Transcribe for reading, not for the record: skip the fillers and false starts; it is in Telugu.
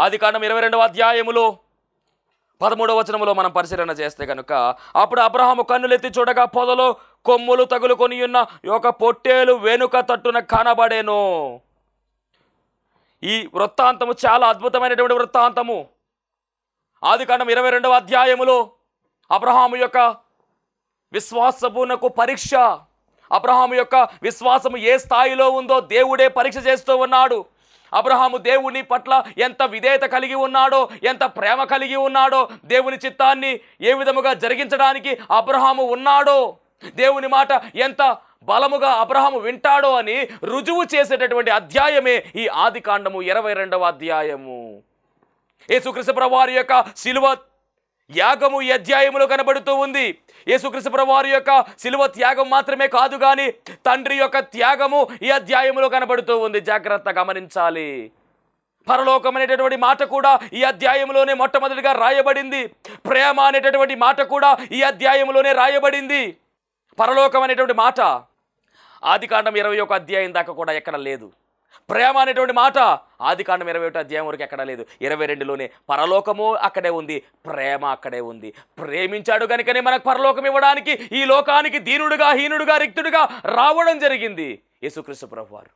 ఆదికాండం 22వ అధ్యాయములో 13వ వచనములో మనం పరిశీలన చేస్తే కనుక, అప్పుడు అబ్రహాము కన్నులెత్తి చూడగా పొదలో కొమ్ములు తగులుకొని ఉన్న ఒక పొట్టేలు వెనుక తట్టున కనబడేను. ఈ వృత్తాంతము చాలా అద్భుతమైనటువంటి వృత్తాంతము. ఆదికాండం 22వ అధ్యాయములో అబ్రహాము యొక్క విశ్వాసమునకు పరీక్ష, అబ్రహాము యొక్క విశ్వాసము ఏ స్థాయిలో ఉందో దేవుడే పరీక్ష చేస్తూ ఉన్నాడు. అబ్రహాము దేవుని పట్ల ఎంత విధేయత కలిగి ఉన్నాడో, ఎంత ప్రేమ కలిగి ఉన్నాడో, దేవుని చిత్తాన్ని ఏ విధముగా జరిగించడానికి అబ్రహాము ఉన్నాడో, దేవుని మాట ఎంత బలముగా అబ్రహాము వింటాడో అని రుజువు చేసేటటువంటి అధ్యాయమే ఈ ఆదికాండము 22వ అధ్యాయము. యేసుక్రీస్తు ప్రభువారి యొక్క శిలువ యాగము ఈ అధ్యాయములో కనబడుతూ ఉంది. యేసుక్రీస్తు ప్రభువారి యొక్క శిలువ త్యాగం మాత్రమే కాదు కానీ తండ్రి యొక్క త్యాగము ఈ అధ్యాయములో కనబడుతూ ఉంది. జాగ్రత్త గమనించాలి. పరలోకం అనేటటువంటి మాట కూడా ఈ అధ్యాయంలోనే మొట్టమొదటిగా రాయబడింది. ప్రేమ అనేటటువంటి మాట కూడా ఈ అధ్యాయంలోనే రాయబడింది. పరలోకం అనేటువంటి మాట ఆదికాండం 21 అధ్యాయం దాకా కూడా ఎక్కడ లేదు. ప్రేమ అనేటువంటి మాట ఆదికాండం 21 అధ్యాయం వరకు ఎక్కడ లేదు. 22లోనే పరలోకము అక్కడే ఉంది, ప్రేమ అక్కడే ఉంది. ప్రేమించాడు కనుకనే మనకు పరలోకం ఇవ్వడానికి ఈ లోకానికి దీనుడుగా, హీనుడుగా, రిక్తుడుగా రావడం జరిగింది యేసుక్రీస్తు ప్రభువారు.